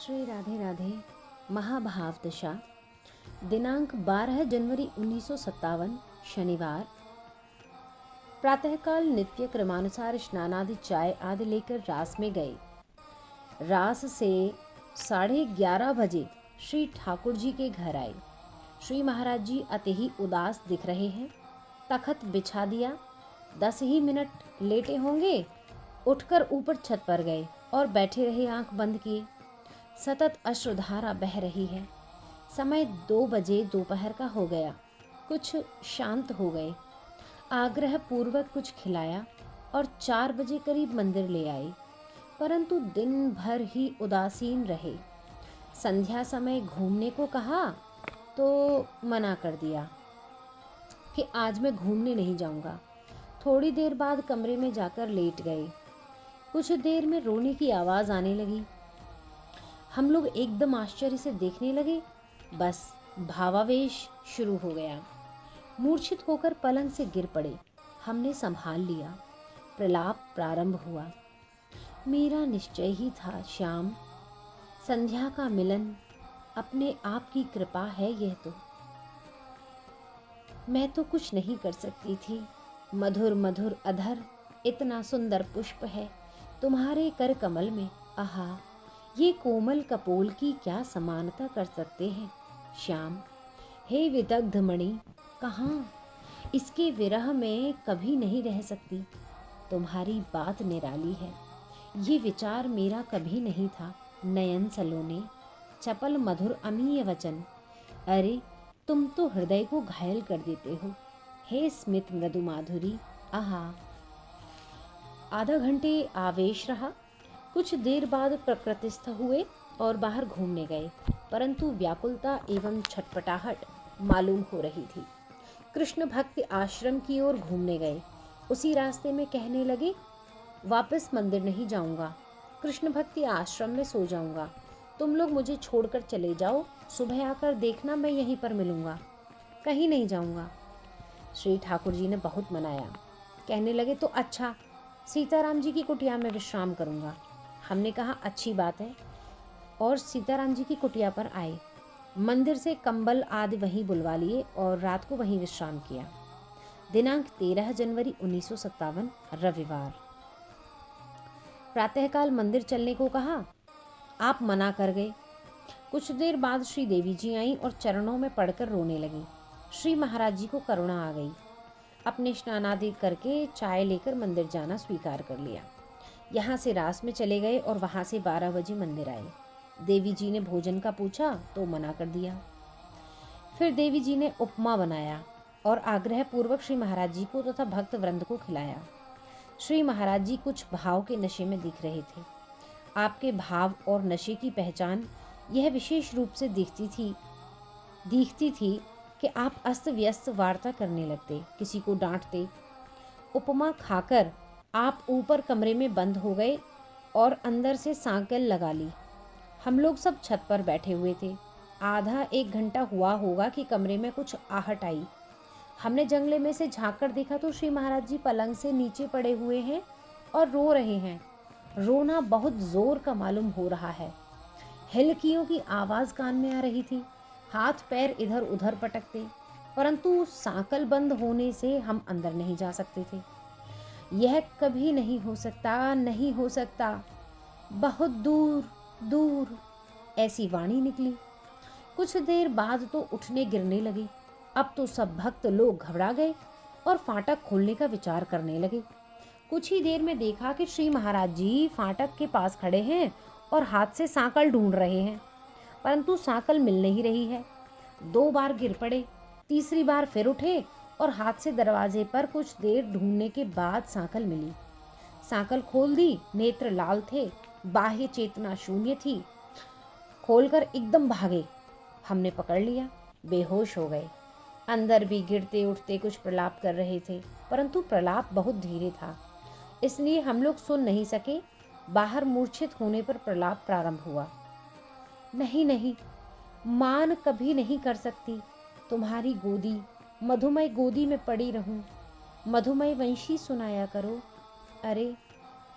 श्री राधे राधे। महाभाव दशा दिनांक 12 जनवरी 1957 शनिवार। प्रातःकाल नित्य क्रमानुसार स्नानादि चाय आदि लेकर रास में गए। रास से 11:30 बजे श्री ठाकुर जी के घर आए। श्री महाराज जी अति ही उदास दिख रहे हैं। तखत बिछा दिया। 10 ही मिनट लेटे होंगे, उठकर ऊपर छत पर गए और बैठे रहे आंख बंद किए। सतत अश्रुधारा बह रही है। समय 2 बजे दोपहर का हो गया। कुछ शांत हो गए। आग्रह पूर्वक कुछ खिलाया और 4 बजे करीब मंदिर ले आए, परंतु दिन भर ही उदासीन रहे। संध्या समय घूमने को कहा तो मना कर दिया कि आज मैं घूमने नहीं जाऊंगा। थोड़ी देर बाद कमरे में जाकर लेट गए। कुछ देर में रोने की आवाज़ आने लगी। हम लोग एकदम आश्चर्य से देखने लगे। बस भावावेश शुरू हो गया। मूर्छित होकर पलंग से गिर पड़े। हमने संभाल लिया। प्रलाप प्रारंभ हुआ। मेरा निश्चय ही था श्याम, संध्या का मिलन अपने आप की कृपा है। यह तो मैं तो कुछ नहीं कर सकती थी। मधुर मधुर अधर इतना सुंदर पुष्प है तुम्हारे कर कमल में। आहा, ये कोमल कपोल की क्या समानता कर सकते हैं श्याम। हे विदग्ध मणि, कहाँ इसके विरह में कभी नहीं रह सकती। तुम्हारी बात निराली है। ये विचार मेरा कभी नहीं था। नयन सलोने, चपल मधुर अमीय वचन, अरे तुम तो हृदय को घायल कर देते हो। हे स्मित मृदु माधुरी, आहा। आधा घंटे आवेश रहा। कुछ देर बाद प्रकृतिस्थ हुए और बाहर घूमने गए, परंतु व्याकुलता एवं छटपटाहट मालूम हो रही थी। कृष्ण भक्ति आश्रम की ओर घूमने गए। उसी रास्ते में कहने लगे, वापस मंदिर नहीं जाऊंगा, कृष्ण भक्ति आश्रम में सो जाऊंगा। तुम लोग मुझे छोड़कर चले जाओ, सुबह आकर देखना मैं यहीं पर मिलूंगा, कहीं नहीं जाऊंगा। श्री ठाकुर जी ने बहुत मनाया। कहने लगे, तो अच्छा, सीताराम जी की कुटिया में विश्राम करूंगा। हमने कहा अच्छी बात है, और सीताराम जी की कुटिया पर आए। मंदिर से कंबल आदि वहीं बुलवा लिए और रात को वहीं विश्राम किया। दिनांक 13 जनवरी 1957 रविवार। प्रातःकाल मंदिर चलने को कहा, आप मना कर गए। कुछ देर बाद श्री देवी जी आईं और चरणों में पड़कर रोने लगी। श्री महाराज जी को करुणा आ गई। अपने स्नानादि करके चाय लेकर मंदिर जाना स्वीकार कर लिया। यहाँ से रास में चले गए और वहाँ से 12 बजे मंदिर आए। देवी जी ने भोजन का पूछा तो मना कर दिया। फिर देवी जी ने उपमा बनाया और आग्रह पूर्वक श्री महाराज जी को तथा भक्त वृंद को खिलाया। श्री महाराज जी कुछ भाव के नशे में दिख रहे थे। आपके भाव और नशे की पहचान यह विशेष रूप से दिखती थी कि आप अस्त व्यस्त वार्ता करने लगते, किसी को डांटते। उपमा खाकर आप ऊपर कमरे में बंद हो गए और अंदर से सांकल लगा ली। हम लोग सब छत पर बैठे हुए थे। आधा 1 घंटा हुआ होगा कि कमरे में कुछ आहट आई। हमने जंगले में से झांक कर देखा तो श्री महाराज जी पलंग से नीचे पड़े हुए हैं और रो रहे हैं। रोना बहुत जोर का मालूम हो रहा है। हिलकियों की आवाज कान में आ रही थी। हाथ पैर इधर उधर पटकते, परंतु सांकल बंद होने से हम अंदर नहीं जा सकते थे। यह कभी नहीं हो सकता, नहीं हो सकता, बहुत दूर दूर, ऐसी वाणी निकली। कुछ देर बाद तो उठने गिरने लगे। अब तो सब भक्त लोग घबरा गए और फाटक खोलने का विचार करने लगे। कुछ ही देर में देखा कि श्री महाराज जी फाटक के पास खड़े हैं और हाथ से सांकल ढूंढ रहे हैं, परंतु सांकल मिल नहीं रही है। 2 बार गिर पड़े। तीसरी बार फिर उठे और हाथ से दरवाजे पर कुछ देर ढूंढने के बाद सांकल मिली। सांकल खोल दी। नेत्र लाल थे, बाह्य चेतना शून्य थी। खोलकर एकदम भागे। हमने पकड़ लिया। बेहोश हो गए। अंदर भी गिरते उठते कुछ प्रलाप कर रहे थे, परंतु प्रलाप बहुत धीरे था, इसलिए हम लोग सुन नहीं सके। बाहर मूर्छित होने पर प्रलाप प्रारंभ हुआ। नहीं नहीं, मान कभी नहीं कर सकती। तुम्हारी गोदी, मधुमय गोदी में पड़ी रहूं। मधुमय वंशी सुनाया करो। अरे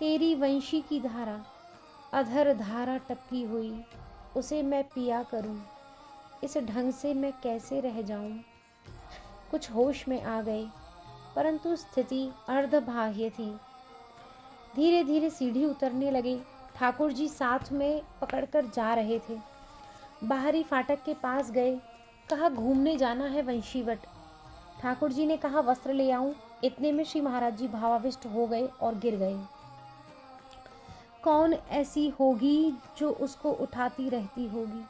तेरी वंशी की धारा, अधर धारा टपकी हुई, उसे मैं पिया करूं, इस ढंग से मैं कैसे रह जाऊं। कुछ होश में आ गए, परंतु स्थिति अर्धबाह्य थी। धीरे धीरे सीढ़ी उतरने लगे। ठाकुर जी साथ में पकड़कर जा रहे थे। बाहरी फाटक के पास गए। कहा, घूमने जाना है वंशीवट। ठाकुर जी ने कहा, वस्त्र ले आऊं। इतने में श्री महाराज जी भावाविष्ट हो गए और गिर गए। कौन ऐसी होगी जो उसको उठाती रहती होगी,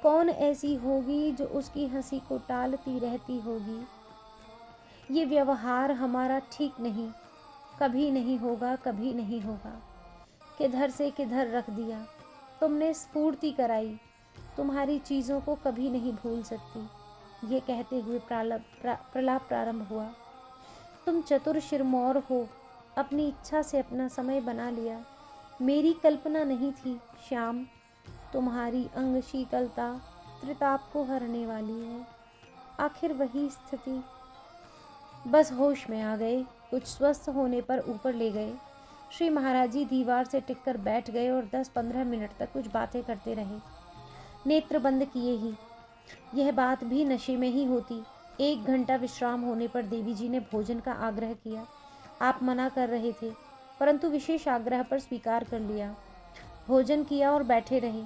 कौन ऐसी होगी जो उसकी हंसी को टालती रहती होगी। ये व्यवहार हमारा ठीक नहीं, कभी नहीं होगा, कभी नहीं होगा। किधर से किधर रख दिया, तुमने स्फूर्ति कराई, तुम्हारी चीज़ों को कभी नहीं भूल सकती। ये कहते हुए प्रलाप प्रारंभ हुआ। तुम चतुर शिरमौर हो, अपनी इच्छा से अपना समय बना लिया। मेरी कल्पना नहीं थी श्याम, तुम्हारी अंग शीतलता त्रिताप को हरने वाली है। आखिर वही स्थिति। बस होश में आ गए। कुछ स्वस्थ होने पर ऊपर ले गए। श्री महाराज जी दीवार से टिककर बैठ गए और 10-15 मिनट तक कुछ बातें करते रहे, नेत्र बंद किए ही। यह बात भी नशे में ही होती। 1 घंटा विश्राम होने पर देवी जी ने भोजन का आग्रह किया। आप मना कर रहे थे, परंतु विशेष आग्रह पर स्वीकार कर लिया। भोजन किया और बैठे रहे।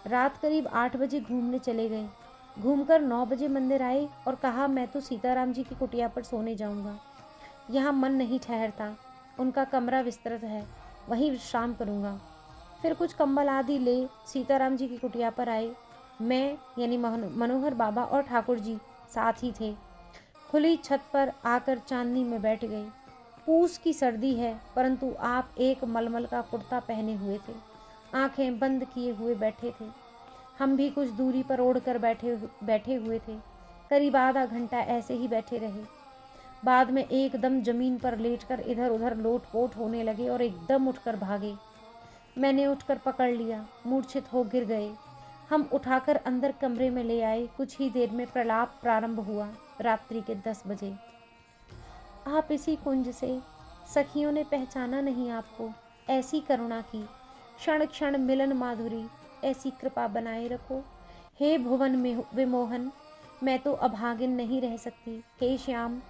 रात करीब 8 बजे घूमने चले गए। घूमकर 9 बजे मंदिर आए और कहा, मैं तो सीताराम जी की कुटिया पर सोने जाऊंगा। यहाँ मन नहीं ठहरता। उनका कमरा विस्तृत है, वहीं विश्राम करूंगा। फिर कुछ कंबल आदि ले सीताराम जी की कुटिया पर आए। मैं यानी मनोहर बाबा और ठाकुर जी साथ ही थे। खुली छत पर आकर चांदनी में बैठ गए। पूस की सर्दी है, परंतु आप एक मलमल का कुर्ता पहने हुए थे, आंखें बंद किए हुए बैठे थे। हम भी कुछ दूरी पर ओढ़कर बैठे हुए थे। करीब आधा घंटा ऐसे ही बैठे रहे। बाद में एकदम जमीन पर लेटकर इधर उधर लोटपोट होने लगे और एकदम उठकर भागे। मैंने उठकर पकड़ लिया, मूर्छित हो गिर गए। हम उठाकर अंदर कमरे में ले आए। कुछ ही देर में प्रलाप प्रारंभ हुआ। रात्रि के 10 बजे। आप इसी कुंज से, सखियों ने पहचाना नहीं आपको। ऐसी करुणा की, क्षण क्षण मिलन माधुरी, ऐसी कृपा बनाए रखो। हे भुवन में विमोहन, मैं तो अभागिन नहीं रह सकती। हे श्याम,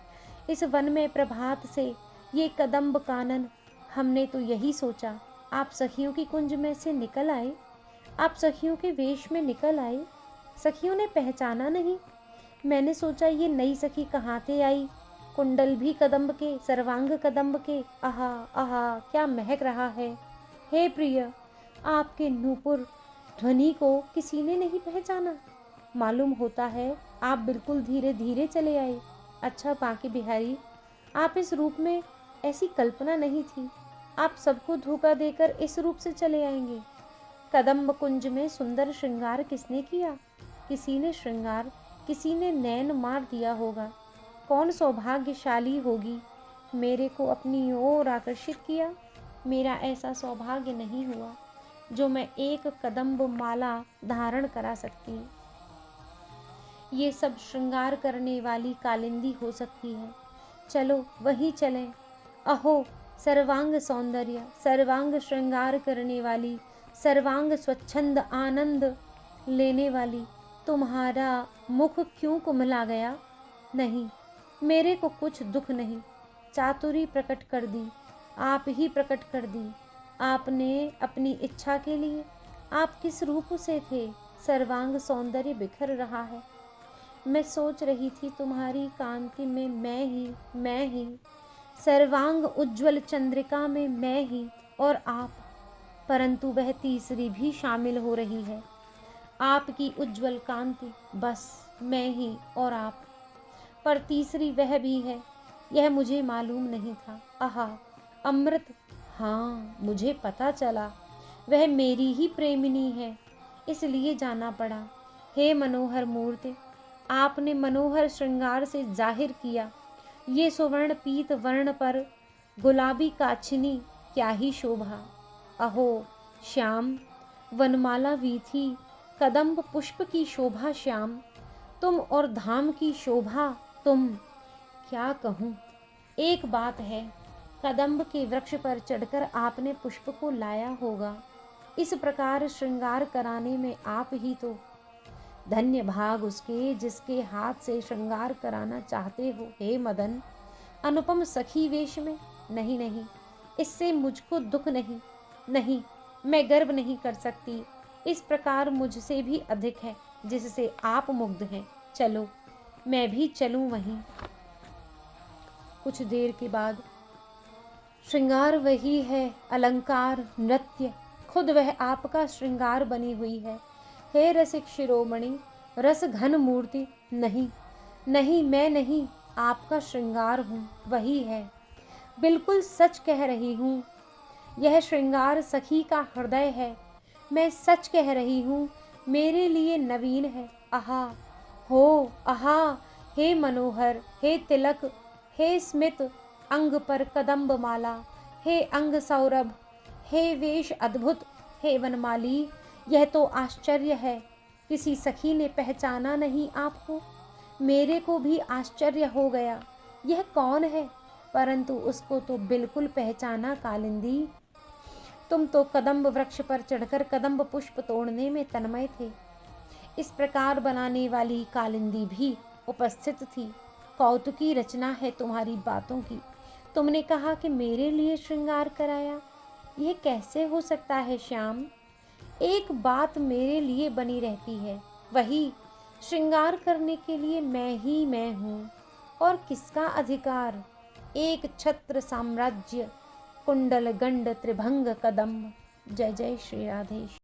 इस वन में प्रभात से ये कदम्ब कानन, हमने तो यही सोचा आप सखियों की कुंज में से निकल आए, आप सखियों के वेश में निकल आए। सखियों ने पहचाना नहीं। मैंने सोचा ये नई सखी कहाँ से आई। कुंडल भी कदम्ब के, सर्वांग कदम्ब के। आहा आहा, क्या महक रहा है। हे प्रिय, आपके नूपुर ध्वनि को किसी ने नहीं पहचाना। मालूम होता है आप बिल्कुल धीरे धीरे चले आए। अच्छा बांके बिहारी, आप इस रूप में, ऐसी कल्पना नहीं थी। आप सबको धोखा देकर इस रूप से चले आएंगे। कदम्ब कुंज में सुंदर श्रृंगार किसने किया? किसी ने श्रृंगार, किसी ने नैन मार दिया होगा। कौन सौभाग्यशाली होगी, मेरे को अपनी ओर आकर्षित किया। मेरा ऐसा सौभाग्य नहीं हुआ जो मैं एक कदम्ब माला धारण करा सकती। ये सब श्रृंगार करने वाली कालिंदी हो सकती है। चलो वही चलें। अहो सर्वांग सौंदर्य, सर्वांग श्रृंगार करने वाली, सर्वांग स्वच्छंद आनंद लेने वाली, तुम्हारा मुख क्यों कुम्हला गया? नहीं, मेरे को कुछ दुख नहीं। चातुरी प्रकट कर दी, आप ही प्रकट कर दी आपने अपनी इच्छा के लिए। आप किस रूप से थे? सर्वांग सौंदर्य बिखर रहा है। मैं सोच रही थी तुम्हारी कांति में मैं ही, सर्वांग उज्ज्वल चंद्रिका में मैं ही और आप, परंतु वह तीसरी भी शामिल हो रही है। आपकी उज्ज्वल कांति, बस मैं ही और आप, पर तीसरी वह भी है, यह मुझे मालूम नहीं था। आहा अमृत, हाँ मुझे पता चला, वह मेरी ही प्रेमिनी है, इसलिए जाना पड़ा। हे मनोहर मूर्ति, आपने मनोहर श्रृंगार से जाहिर किया। ये सुवर्ण पीत वर्ण पर गुलाबी काछनी, क्या ही शोभा। अहो श्याम, वनमाला वीथी कदम्ब पुष्प की शोभा श्याम, तुम और धाम की शोभा तुम। क्या कहूँ। एक बात है, कदम्ब के वृक्ष पर चढ़कर आपने पुष्प को लाया होगा, इस प्रकार श्रृंगार कराने में आप ही तो। धन्य भाग उसके जिसके हाथ से श्रृंगार कराना चाहते हो हे मदन। अनुपम सखी वेश में? नहीं नहीं, इससे मुझको दुख नहीं। नहीं, मैं गर्व नहीं कर सकती। इस प्रकार मुझसे भी अधिक है जिससे आप मुग्ध हैं। चलो, मैं भी चलूं वहीं। कुछ देर के बाद श्रृंगार वही है, अलंकार नृत्य खुद वह आपका श्रृंगार बनी हुई है। हे रसिक शिरोमणि, रस घन मूर्ति, नहीं नहीं, मैं नहीं, आपका श्रृंगार हूँ, वही है। बिल्कुल सच कह रही हूँ, यह श्रृंगार सखी का हृदय है। मैं सच कह रही हूँ, मेरे लिए नवीन है। आहा हो, आहा, हे मनोहर, हे तिलक, हे स्मित अंग पर कदम्ब माला, हे अंग सौरभ, हे वेश अद्भुत, हे वनमाली, यह तो आश्चर्य है। किसी सखी ने पहचाना नहीं आपको? मेरे को भी आश्चर्य हो गया, यह कौन है? परंतु उसको तो बिल्कुल पहचाना कालिंदी। तुम तो कदम्ब वृक्ष पर चढ़कर कदम्ब पुष्प तोड़ने में तन्मय थे। इस प्रकार बनाने वाली कालिंदी भी उपस्थित थी। कौतुकी रचना है तुम्हारी बातों की। तुमने कहा कि मेरे लिए श्रृंगार कराया, यह कैसे हो सकता है श्याम? एक बात मेरे लिए बनी रहती है, वही श्रृंगार करने के लिए मैं ही मैं हूँ। और किसका अधिकार? एक छत्र साम्राज्य, कुंडल गंड त्रिभंग कदम्ब। जय जय श्री राधेश।